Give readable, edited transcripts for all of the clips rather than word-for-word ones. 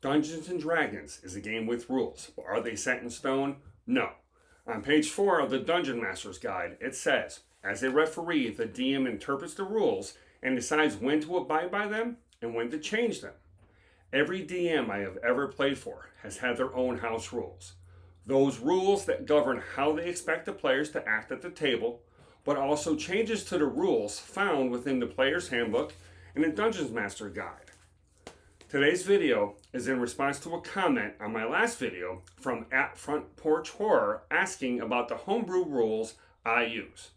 Dungeons & Dragons is a game with rules, but are they set in stone? No. On page 4 of the Dungeon Master's Guide, it says, as a referee, the DM interprets the rules and decides when to abide by them and when to change them. Every DM I have ever played for has had their own house rules. Those rules that govern how they expect the players to act at the table, but also changes to the rules found within the Player's Handbook and the Dungeons Master Guide. Today's video is in response to a comment on my last video from @FrontPorchHorror asking about the homebrew rules I use.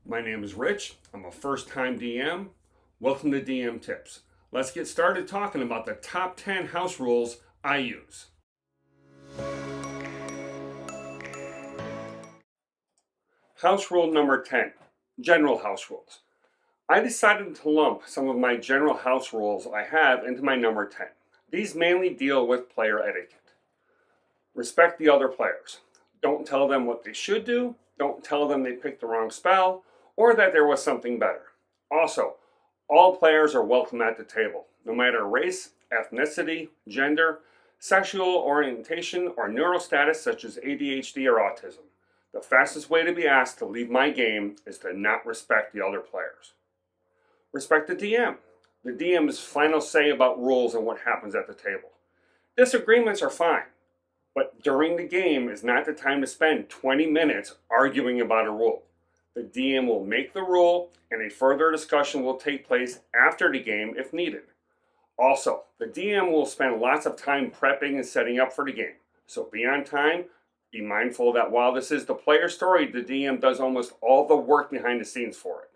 My name is Rich. I'm a first-time DM. Welcome to DM Tips. Let's get started talking about the top 10 house rules I use. House rule number 10, general house rules. I decided to lump some of my general house rules I have into my number 10. These mainly deal with player etiquette. Respect the other players. Don't tell them what they should do. Don't tell them they picked the wrong spell or that there was something better. Also, all players are welcome at the table, no matter race, ethnicity, gender, sexual orientation, or neural status such as ADHD or autism. The fastest way to be asked to leave my game is to not respect the other players. Respect the DM. The DM's final say about rules and what happens at the table. Disagreements are fine, but during the game is not the time to spend 20 minutes arguing about a rule. The DM will make the rule, and a further discussion will take place after the game if needed. Also, the DM will spend lots of time prepping and setting up for the game, so be on time. Be mindful that while this is the player story, the DM does almost all the work behind the scenes for it.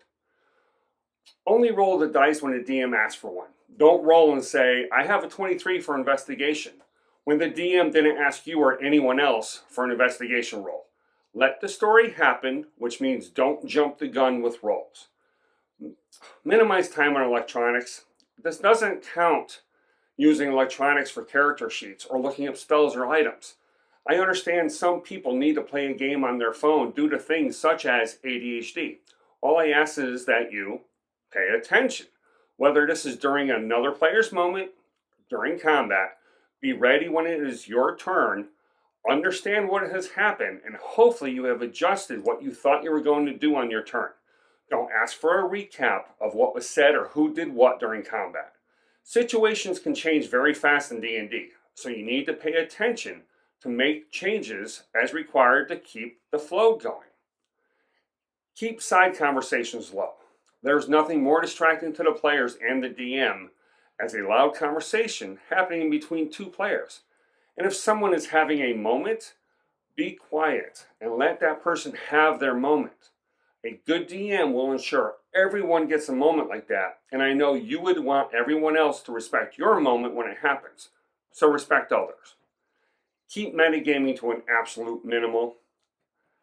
Only roll the dice when the DM asks for one. Don't roll and say, I have a 23 for investigation, when the DM didn't ask you or anyone else for an investigation roll. Let the story happen, which means don't jump the gun with rolls. Minimize time on electronics. This doesn't count using electronics for character sheets or looking up spells or items. I understand some people need to play a game on their phone due to things such as ADHD. All I ask is that you pay attention. Whether this is during another player's moment, during combat, be ready when it is your turn, understand what has happened, and hopefully you have adjusted what you thought you were going to do on your turn. Don't ask for a recap of what was said or who did what during combat. Situations can change very fast in D&D, so you need to pay attention to make changes as required to keep the flow going. Keep side conversations low. There's nothing more distracting to the players and the DM as a loud conversation happening between two players. And if someone is having a moment, be quiet and let that person have their moment. A good DM will ensure everyone gets a moment like that, and I know you would want everyone else to respect your moment when it happens, so respect others. Keep metagaming to an absolute minimal.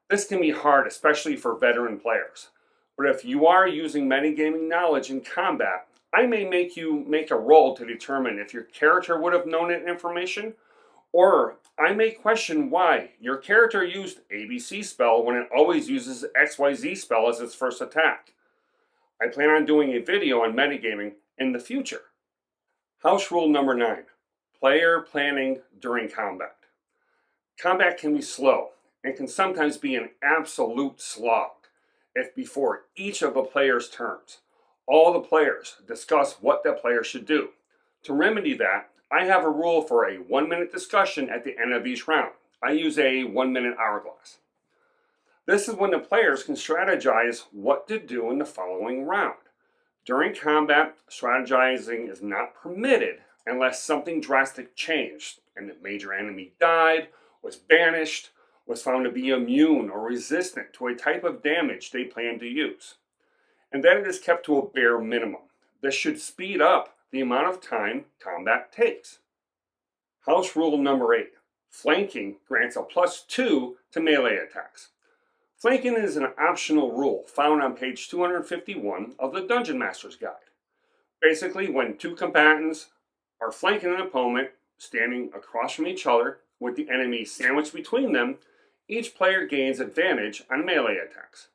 This can be hard, especially for veteran players. But if you are using metagaming knowledge in combat, I may make you make a roll to determine if your character would have known that information, or I may question why your character used ABC spell when it always uses XYZ spell as its first attack. I plan on doing a video on metagaming in the future. House rule number 9, player planning during combat. Combat can be slow and can sometimes be an absolute slog if before each of the players' turns, all the players discuss what the player should do. To remedy that, I have a rule for a 1-minute discussion at the end of each round. I use a 1-minute hourglass. This is when the players can strategize what to do in the following round. During combat, strategizing is not permitted unless something drastic changed and the major enemy died, was banished, was found to be immune or resistant to a type of damage they plan to use. And then it is kept to a bare minimum. This should speed up the amount of time combat takes. House rule number 8, flanking grants a +2 to melee attacks. Flanking is an optional rule found on page 251 of the Dungeon Master's Guide. Basically, when two combatants are flanking an opponent standing across from each other with the enemy sandwiched between them, each player gains advantage on melee attacks.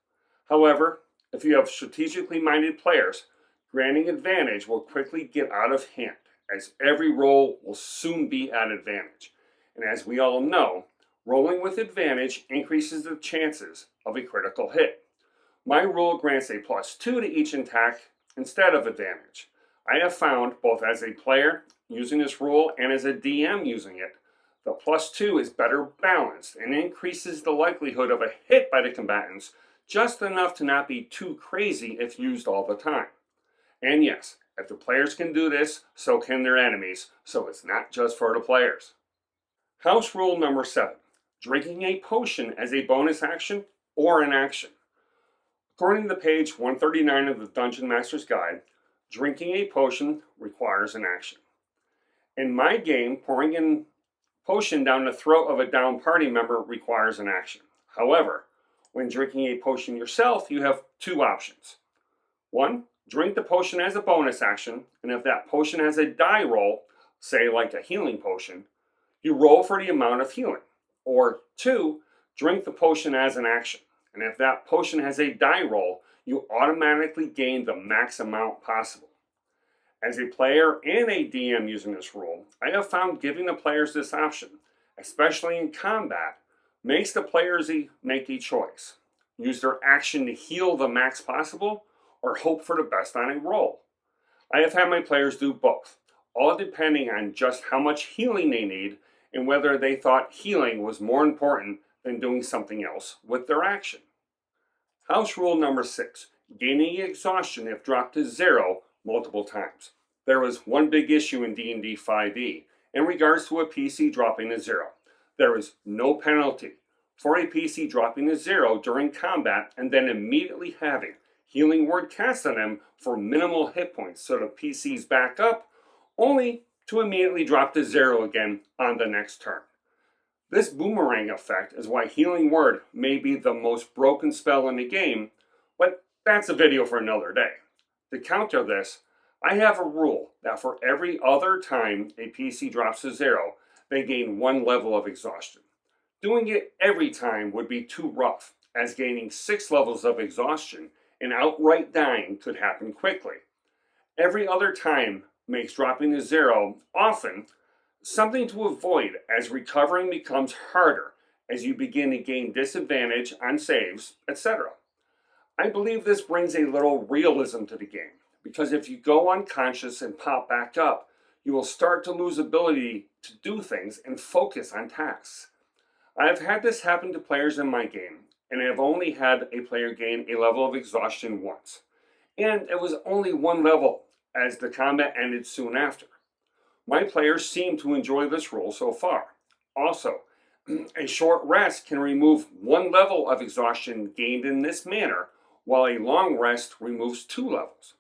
However, if you have strategically minded players, granting advantage will quickly get out of hand, as every roll will soon be at advantage. And as we all know, rolling with advantage increases the chances of a critical hit. My rule grants a +2 to each attack instead of advantage. I have found, both as a player using this rule and as a DM using it, the +2 is better balanced and increases the likelihood of a hit by the combatants just enough to not be too crazy if used all the time. And yes, if the players can do this, so can their enemies, so it's not just for the players. House rule number 7, drinking a potion as a bonus action or an action. According to page 139 of the Dungeon Master's Guide, drinking a potion requires an action. In my game, pouring a potion down the throat of a downed party member requires an action. However, when drinking a potion yourself, you have 2 options. 1, drink the potion as a bonus action, and if that potion has a die roll, say like a healing potion, you roll for the amount of healing. Or 2, drink the potion as an action, and if that potion has a die roll, you automatically gain the max amount possible. As a player and a DM using this rule, I have found giving the players this option, especially in combat, makes the players make a choice. Use their action to heal the max possible, or hope for the best on a roll. I have had my players do both, all depending on just how much healing they need and whether they thought healing was more important than doing something else with their action. House rule number 6, gaining exhaustion if dropped to 0 multiple times. There was one big issue in D&D 5e in regards to a PC dropping to 0. There is no penalty for a PC dropping to 0 during combat and then immediately having healing word cast on them for minimal hit points so the PC's back up, only to immediately drop to 0 again on the next turn. This boomerang effect is why healing word may be the most broken spell in the game, but that's a video for another day. To counter this, I have a rule that for every other time a PC drops to 0, they gain 1 level of exhaustion. Doing it every time would be too rough, as gaining 6 levels of exhaustion and outright dying could happen quickly. Every other time makes dropping to 0 often something to avoid, as recovering becomes harder as you begin to gain disadvantage on saves, etc. I believe this brings a little realism to the game, because if you go unconscious and pop back up, you will start to lose ability to do things and focus on tasks. I have had this happen to players in my game, and I have only had a player gain a level of exhaustion once. And it was only 1 level, as the combat ended soon after. My players seem to enjoy this rule so far. Also, a short rest can remove 1 level of exhaustion gained in this manner, while a long rest removes 2 levels.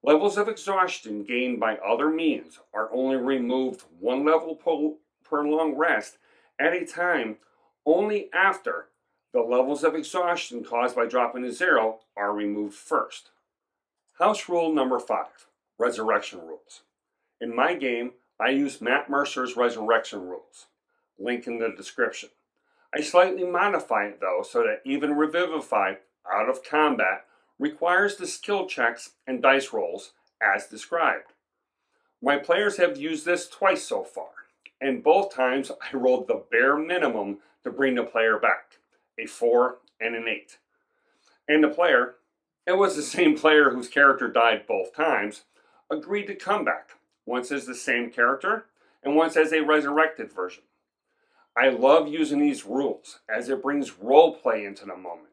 Levels of exhaustion gained by other means are only removed 1 level per long rest at a time only after the levels of exhaustion caused by dropping to 0 are removed first. House rule number 5, resurrection rules. In my game, I use Matt Mercer's resurrection rules. Link in the description. I slightly modify it though so that even Revivify out of combat requires the skill checks and dice rolls as described. My players have used this twice so far, and both times I rolled the bare minimum to bring the player back, a 4 and an 8. And the player, it was the same player whose character died both times, agreed to come back, once as the same character and once as a resurrected version. I love using these rules as it brings roleplay into the moment,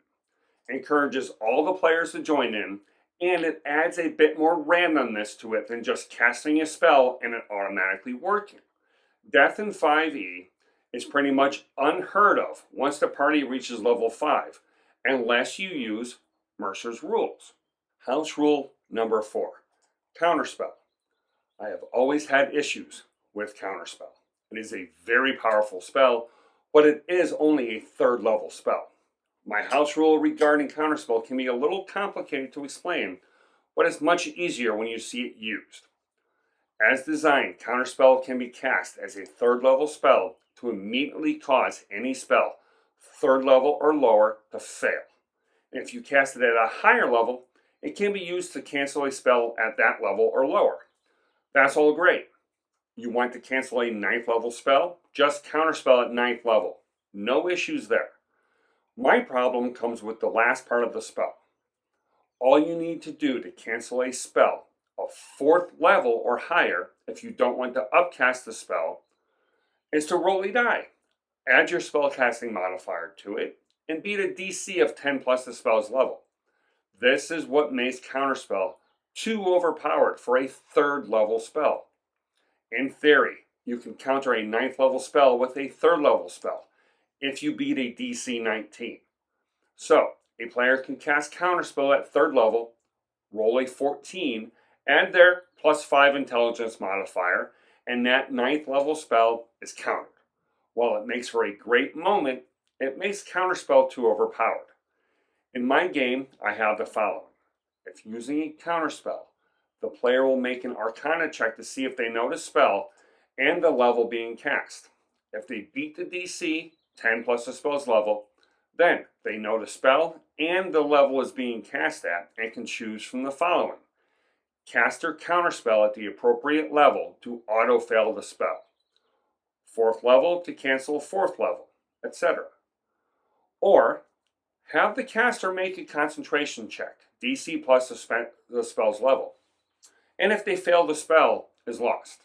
encourages all the players to join in, and it adds a bit more randomness to it than just casting a spell and it automatically working. Death in 5e is pretty much unheard of once the party reaches level 5, unless you use Mercer's rules. House rule number 4, counterspell. I have always had issues with counterspell. It is a very powerful spell, but it is only a 3rd level spell. My house rule regarding counterspell can be a little complicated to explain, but it's much easier when you see it used. As designed, counterspell can be cast as a 3rd level spell to immediately cause any spell, 3rd level or lower, to fail. And if you cast it at a higher level, it can be used to cancel a spell at that level or lower. That's all great, You want to cancel a 9th level spell? Just counterspell at 9th level. No issues there. My problem comes with the last part of the spell. All you need to do to cancel a spell of 4th level or higher, if you don't want to upcast the spell, is to roll a die. Add your spellcasting modifier to it, and beat a DC of 10 plus the spell's level. This is what makes Counterspell too overpowered for a 3rd level spell. In theory, you can counter a 9th level spell with a 3rd level spell if you beat a DC 19. So, a player can cast Counterspell at 3rd level, roll a 14, add their plus 5 intelligence modifier, and that 9th level spell is countered. While it makes for a great moment, it makes Counterspell too overpowered. In my game, I have the following. If using a Counterspell, the player will make an Arcana check to see if they know the spell and the level being cast. If they beat the DC, 10 plus the spell's level, then they know the spell and the level is being cast at and can choose from the following. Cast or Counterspell at the appropriate level to auto-fail the spell. 4th level to cancel 4th level, etc. Or have the caster make a concentration check, DC plus the spell's level. And if they fail, the spell is lost.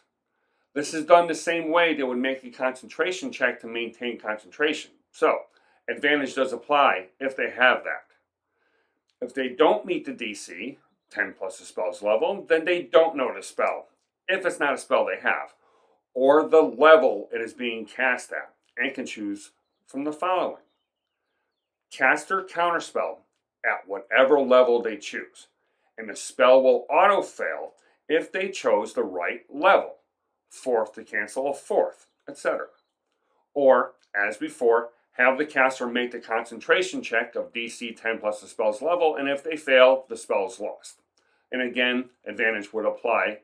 This is done the same way they would make a concentration check to maintain concentration. So, advantage does apply if they have that. If they don't meet the DC, 10 plus the spell's level, then they don't know the spell, if it's not a spell they have, or the level it is being cast at, and can choose from the following. Caster Counterspell at whatever level they choose, and the spell will auto-fail if they chose the right level, 4th to cancel a 4th, etc. Or, as before, have the caster make the concentration check of DC 10 plus the spell's level, and if they fail, the spell is lost. And again, advantage would apply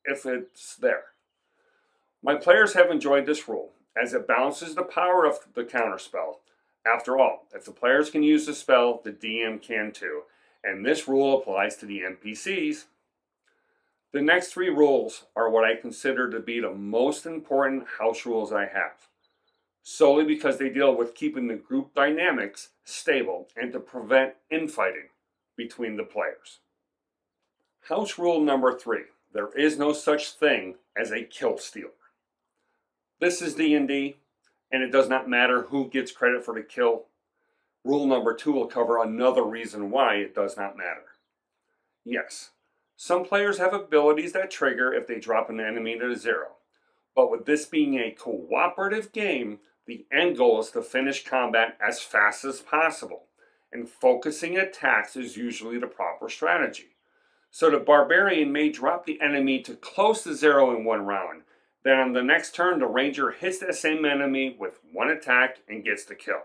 if it's there. My players have enjoyed this rule, as it balances the power of the counterspell. After all, if the players can use the spell, the DM can too, and this rule applies to the NPCs. The next 3 rules are what I consider to be the most important house rules I have, solely because they deal with keeping the group dynamics stable and to prevent infighting between the players. House rule number 3, there is no such thing as a Killstealer. This is D&D, and it does not matter who gets credit for the kill. Rule number 2 will cover another reason why it does not matter. Yes, some players have abilities that trigger if they drop an enemy to 0, but with this being a cooperative game, the end goal is to finish combat as fast as possible, and focusing attacks is usually the proper strategy. So the barbarian may drop the enemy to close to 0 in one round, then on the next turn the ranger hits that same enemy with one attack and gets the kill.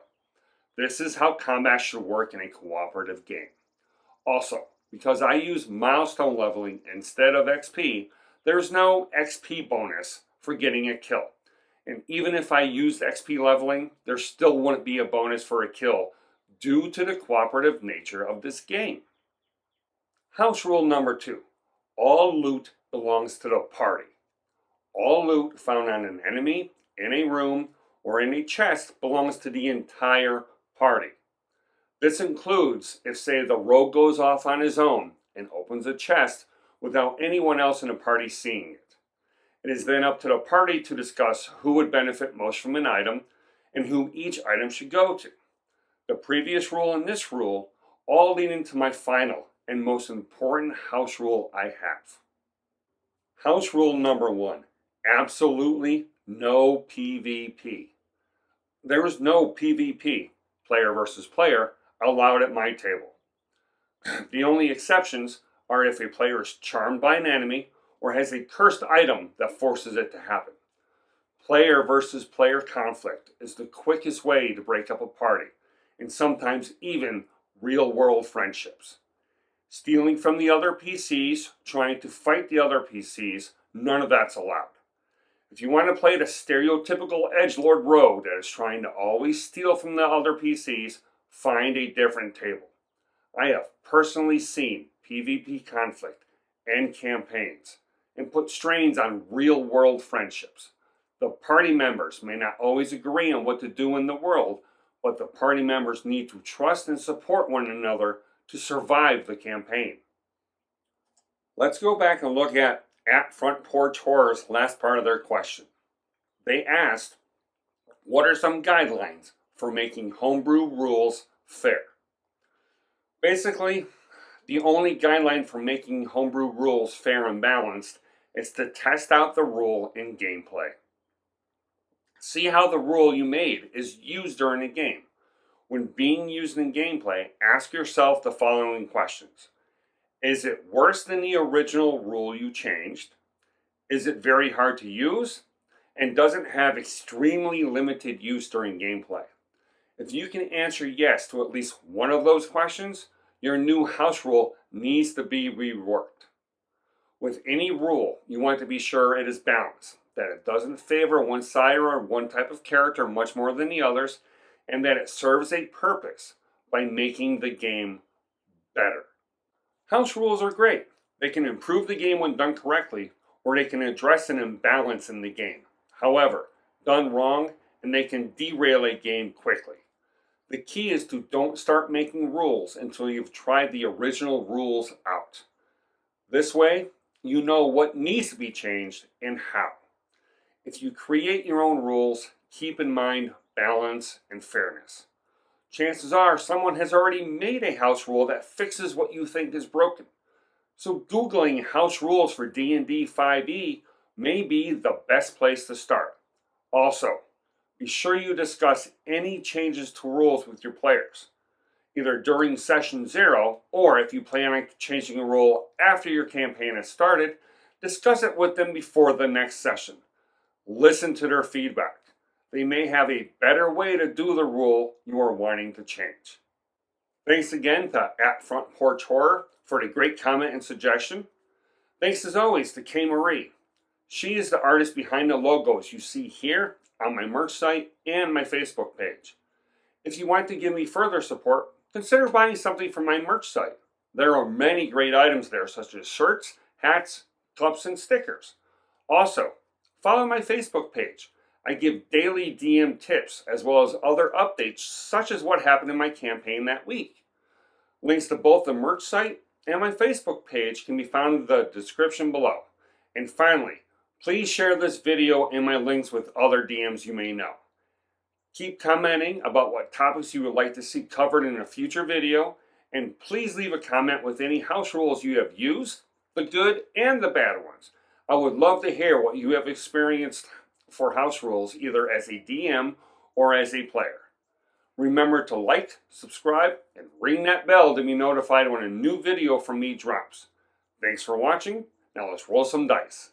This is how combat should work in a cooperative game. Also, because I use milestone leveling instead of XP, there's no XP bonus for getting a kill. And even if I used XP leveling, there still wouldn't be a bonus for a kill due to the cooperative nature of this game. House rule number 2, all loot belongs to the party. All loot found on an enemy, in a room, or in a chest belongs to the entire party. This includes if, say, the rogue goes off on his own and opens a chest without anyone else in the party seeing it. It is then up to the party to discuss who would benefit most from an item and who each item should go to. The previous rule and this rule all lead into my final and most important house rule I have. House rule number 1, absolutely no PvP. There is no PvP, player versus player, allowed at my table. The only exceptions are if a player is charmed by an enemy or has a cursed item that forces it to happen. Player versus player conflict is the quickest way to break up a party, and sometimes even real-world friendships. Stealing from the other PCs, trying to fight the other PCs, none of that's allowed. If you want to play the stereotypical edgelord rogue that is trying to always steal from the other PCs, find a different table. I have personally seen PvP conflict and campaigns, and put strains on real-world friendships. The party members may not always agree on what to do in the world, but the party members need to trust and support one another to survive the campaign. Let's go back and look at Front Porch Horror's last part of their question. They asked, what are some guidelines for making homebrew rules fair? Basically, the only guideline for making homebrew rules fair and balanced is to test out the rule in gameplay. See how the rule you made is used during a game. When being used in gameplay, ask yourself the following questions. Is it worse than the original rule you changed? Is it very hard to use? And does it have extremely limited use during gameplay? If you can answer yes to at least one of those questions, your new house rule needs to be reworked. With any rule, you want to be sure it is balanced, that it doesn't favor one side or one type of character much more than the others, and that it serves a purpose by making the game better. House rules are great. They can improve the game when done correctly, or they can address an imbalance in the game. However, done wrong, and they can derail a game quickly. The key is to don't start making rules until you've tried the original rules out. This way, you know what needs to be changed and how. If you create your own rules, keep in mind balance and fairness. Chances are someone has already made a house rule that fixes what you think is broken. So Googling house rules for D&D 5e may be the best place to start. Also, be sure you discuss any changes to rules with your players, either during session 0, or if you plan on changing a rule after your campaign has started, discuss it with them before the next session. Listen to their feedback. They may have a better way to do the rule you are wanting to change. Thanks again to @FrontPorchHorror for the great comment and suggestion. Thanks as always to Kay Marie. She is the artist behind the logos you see here on my merch site and my Facebook page. If you want to give me further support, consider buying something from my merch site. There are many great items there, such as shirts, hats, cups, and stickers. Also, follow my Facebook page. I give daily DM tips as well as other updates such as what happened in my campaign that week. Links to both the merch site and my Facebook page can be found in the description below. And finally, please share this video and my links with other DMs you may know. Keep commenting about what topics you would like to see covered in a future video, and please leave a comment with any house rules you have used, the good and the bad ones. I would love to hear what you have experienced for house rules, either as a DM or as a player. Remember to like, subscribe, and ring that bell to be notified when a new video from me drops. Thanks for watching. Now let's roll some dice.